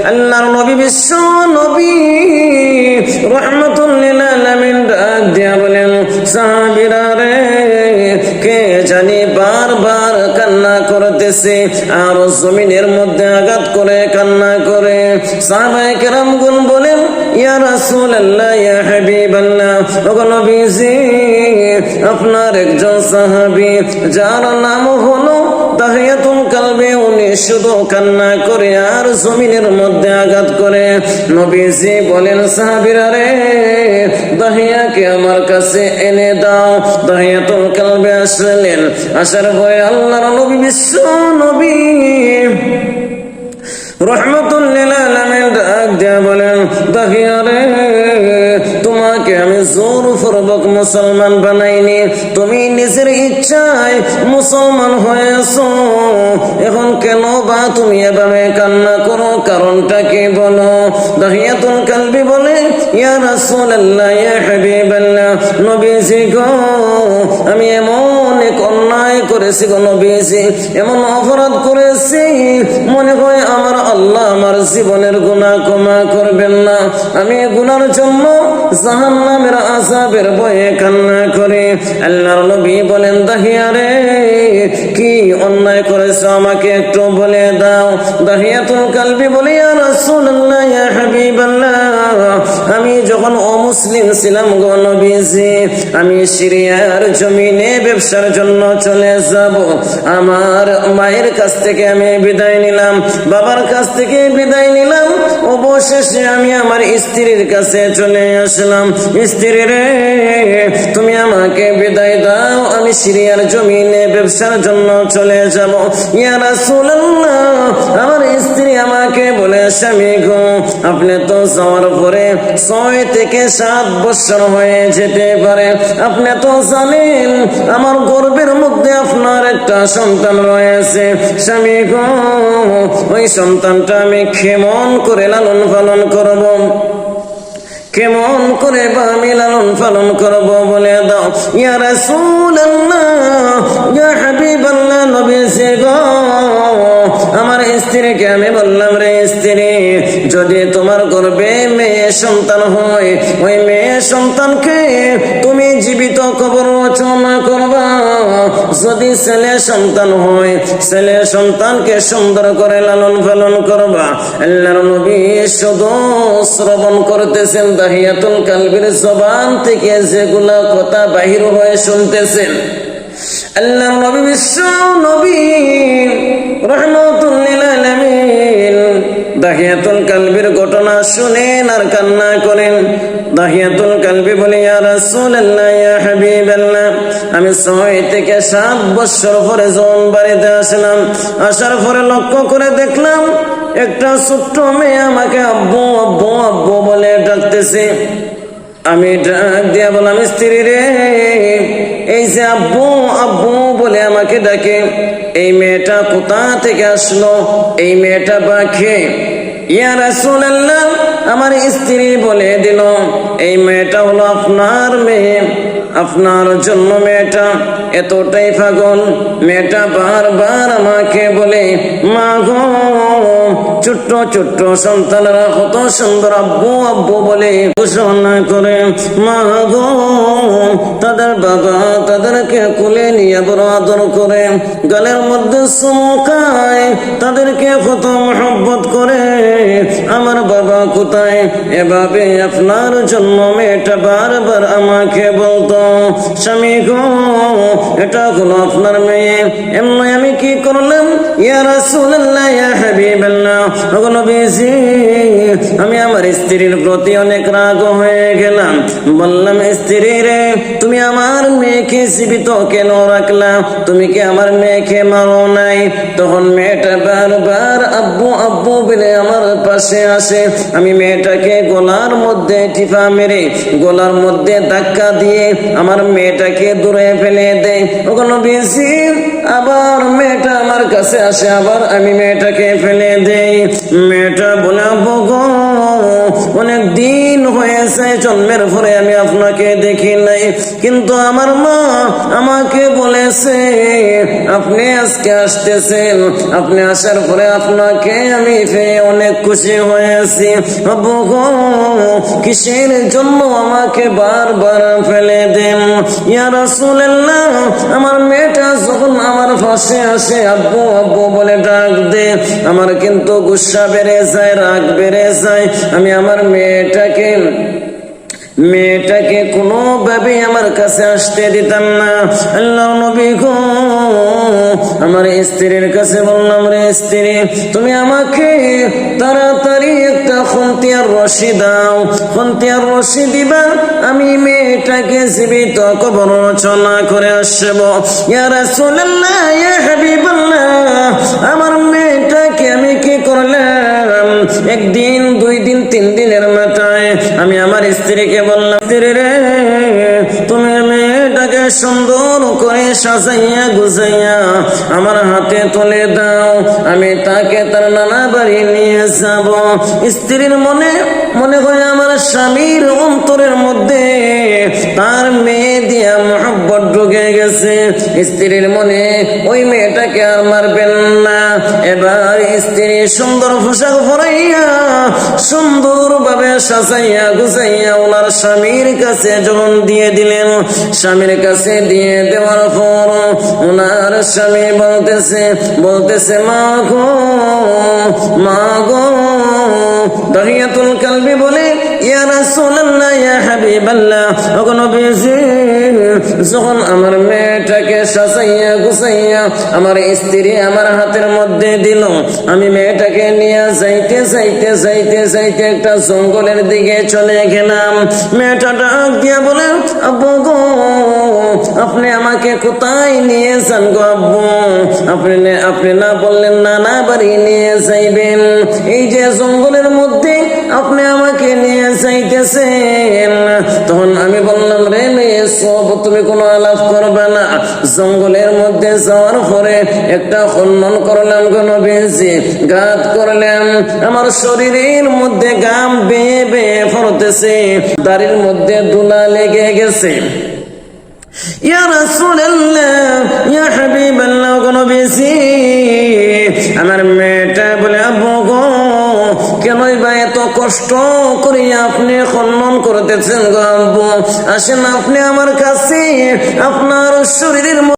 আল্লাহর নবী বিশ্ব নবী রাহমাতুল লিল আলামিন ডাক দিয়া বলেন, সাহাবীরা রে, কে জানি বারবার কান্না করতেছে আর জমিনের মধ্যে আঘাত করে কান্না করে। সাহাবায়ে কেরামগণ বলেন, ইয়া রাসূলুল্লাহ, ইয়া হাবিবাল্লাহ, ওগো নবীজি, আপনার একজন সাহাবী যার নাম হলো দাহিয়াতুল কালবি, উনি শুধু কান্না করে আর জমিনের মধ্যে আঘাত করে। নবীজি বলেন, সাহাবীরা রে, দাহিয়াকে আমার কাছে এনে দাও। দাহিয়াতুল কালবি আসলেন, আসার পরে আল্লাহর নবী বিশ্ব নবী রাহমাতুল লিল আলামিন ডাক দিয়া বলেন, দাহিয়া রে, তোমাকে আমি জোরপূর্বক মুসলমান বানাইনি, তুমি নিজের ইচ্ছায় মুসলমান হয়েছো। এখন কেন বা তুমি এভাবে কান্না করো, কারণটা কি বলো? দাহিয়াতুল কালবি বলে, ইয়া রাসূলুল্লাহ, ইয়া হাবিবাল্লাহ, নবীজি গো, আমি এমন এক অন্যায় করেছি গো নবীজি, এমন অপরাধ করেছি, মনে হয় আমার আল্লাহ আমার জীবনের গুনাহ ক্ষমা করবেন না। আমি গুনার জন্য জাহান্নামের আযাবের ভয়ে কান্না করি। আল্লাহর নবী বলেন, দাহিয়া রে, কি অন্যায় করেছো আমাকে একটু বলে দাও। দাহিয়াতুল কালবি বলে, ইয়া রাসূলুল্লাহ, ইয়া হাবিবাল্লাহ, আমি যখন অমুসলিম ছিলাম গো নবীজি, আমি সিরিয়ার জমিনে ব্যবসার জন্য চলে যাব। আমার মায়ের কাছ থেকে আমি বিদায় নিলাম, বাবার কাছ থেকে বিদায় নিলাম, অবশেষে আমি আমার স্ত্রীর কাছে চলে আসলাম। স্ত্রী রে, তুমি আমাকে বিদায় দাও, আমি সিরিয়ার জমিনে ব্যবসার জন্য চলে যাব। ইয়া রাসূলুল্লাহ, আমার স্ত্রী আমাকে বলে, স্বামী গো, আপনি তো যাওয়ার পরে 6 থেকে 7 বছর হয়ে যেতে পারে, আপনি তো জানেন আমার গর্ভের মধ্যে আপনার একটা সন্তান রয়েছে। স্বামী গো, ওই সন্তানটা আমি কেমন করে লালন পালন করব, কেমন করে বা আমি লালন পালন করব বলে দাও। ইয়া রাসূলুল্লাহ, ইয়া হাবিবাল্লাহ, নবীজি গো, আমার স্ত্রীকে আমি বললাম, রে স্ত্রী, যদি তোমার গর্ভে মেয়ে সন্তান হয়, ওই মেয়ে সন্তানকে তুমি জীবিত কবর রচনা করবা। যদি ছেলে সন্তান হয়, ছেলে সন্তানকে সুন্দর করে লালন পালন করবা। আল্লাহর নবী শুধু শ্রবণ করতেছেন, দাহিয়াতুল কালবির জবান থেকে যেগুলা কথা বাহির হয়ে শুনতেছেন। আল্লাহর নবী বিশ্ব নবী রাহমাতুল লিল আলামিন দাহিয়াতুল কালবির ঘটনা শুনেন আর কান্না করেন। দাহিয়াতুল কালবি বলে, ইয়া রাসূলুল্লাহ, ইয়া হাবিবাল্লাহ, আমি 6 থেকে 7 বছর পরে যখন বাড়িতে আসলাম, আসার পরে লক্ষ্য করে দেখলাম একটা ছোট্ট মেয়ে আমাকে আব্বু আব্বু আব্বু বলে ডাকতেছে। আমি ডাক দিয়া বললাম, স্ত্রী রে, এই যে আব্বু আব্বু বলে আমাকে ডাকে, এই মেয়েটা কোথা থেকে আসলো? এই মেয়েটা পাখি? ইয়া রাসূলুল্লাহ, আমার স্ত্রী বলে দিল, এই মেয়েটা হলো আপনার মেয়ে, আপনার জন্য মেয়েটা এতটাই পাগল। মেয়েটা বারবার আমাকে বলে, মা গো, ছোট্ট ছোট্ট সন্তানরা কত সুন্দর আব্বু আব্বু বলে ঘোষণা করে। মা গো, তাদের বাবা তাদেরকে কোলে নিয়ে বড় আদর করে, গালের মধ্যে চুমু খায়, তাদেরকে কত মহব্বত করে। আমার বাবা কোথায়? এভাবে আপনার জন্য মেয়েটা বারবার আমাকে বলতো। স্বামী গো, এটা হলো আপনার মেয়ে। এমনি আমি কি করলাম? ইয়া রাসূলুল্লাহ, ইয়া হাবিবাল্লাহ, ওগো নবীজি, আমি আমার স্ত্রীর প্রতি অনেক রাগ হয়ে গেলাম। বললাম, স্ত্রী রে, তুমি আমার মেয়েকে জীবিত কেন রাখলা? তুমি কি আমার মেয়েকে মারো নাই? তখন মেয়েটা বারবার আব্বু আব্বু বলে আমার পাশে আসে। আমি মেয়েটাকে গলার মধ্যে টিপা মেরে, গলার মধ্যে ধাক্কা দিয়ে আমার মেয়েটাকে দূরে ফেলে দেয়। ওগো নবীজি, আবার মেয়েটা আমার কাছে আসে, আবার আমি মেয়েটাকে ফেলে দেই। মেয়েটা বলে, আব্বু গো, অনেক দিন হয়েছে জন্মের পরে আমি আপনাকে দেখি নাই, কিন্তু আমার মা আমাকে বলেছে আপনি আজকে আসতেছেন, আপনি আসার পরে আপনাকে আমি পেয়ে অনেক খুশি হয়েছি। আব্বু গো, কিসের জন্য আমাকে বারবার ফেলে দেন? ইয়া রাসূলুল্লাহ, আমার মেয়েটা যখন আমার পাশে আসে আব্বু আব্বু বলে ডাক দে, আমার কিন্তু গুসা বেড়ে যায়, রাগ বেড়ে যায়। আমি আমার মেয়েটাকে কোনোভাবে আমার কাছে আসতে দিতাম না। আল্লাহ নবী গো, আমার স্ত্রীর কাছে বললাম, রে স্ত্রী, তুমি আমাকে তাড়াতাড়ি একটা খন্তিয়ার রশি দাও, খন্তিয়ার রশি দিবা, আমি মেয়েটাকে জীবিত কবর রচনা করে আসব। ইয়া রাসূলুল্লাহ, ইয়া হাবিবাল্লাহ, আমার মেয়েটাকে আমি কি করলাম, একদিন, 2 দিন, 3 দিনের মাথায় আমি আমার স্ত্রীকে বললাম, স্ত্রী রে, তুমি মেয়েটাকে সুন্দর করে সাজাইয়া গুজাইয়া আমার হাতে তুলে দাও, আমি তাকে তার নানা বাড়ি নিয়ে যাব। স্ত্রীর মনে হয় আমার স্বামীর অন্তরের মধ্যে তার মেয়ে দিয়া মহব্বত ঢুকে গেছে। স্ত্রীর মনে ওই মেয়েটাকে আর মারবেন না। এবার স্ত্রী সুন্দর পোশাক পরাইয়া সুন্দর ভাবে সাজাইয়া গুজাইয়া ওনার স্বামীর কাছে যখন দিয়ে দিলেন, স্বামীর কাছে দিয়ে দেওয়ার পর ওনার স্বামী বলতেছে মা গো, দাহিয়াতুল কালবি বলে, ইয়া রাসূলুল্লাহ, ইয়া হাবিবাল্লাহ, ওগো নবীজি, যখন আমার মেয়েটাকে সাজাইয়া গুছাইয়া আমার স্ত্রী আমার হাতের মধ্যে দিল, আমি মেয়েটাকে নিয়ে যাইতে একটা জঙ্গলের দিকে চলে গেলাম। মেয়েটা ডাক দিয়া বলে, আব্বু গো, আপনি আমাকে কোথায় নিয়ে যান গো আব্বু? আপনি না বললেন নানা বাড়ি নিয়ে যাইবেন, এই যে জঙ্গলের মধ্যে আপনি আমাকে নিয়ে যাইতেছেন। তখন আমি বললাম, রে মেয়ে, সব তুমি কোনো আলাপ করবে না। জঙ্গলের মধ্যে যাওয়ার পরে একটা খনন করলাম গো নবীজি, গাত করলাম, আমার শরীরের মধ্যে গাম বেয়ে বেয়ে পড়তেছে, দাড়ির মধ্যে দুলা লেগে গেছে। ইয়া রাসূলুল্লাহ, ইয়া হাবিবাল্লাহ, গো নবীজি, আমার মেয়েটা বলে, আব্বু গো, কেনই বা এত কষ্ট করে আপনি খনন করতেছেন গো আব্বু? আসেন আপনি আমার কাছে, আপনার শরীরের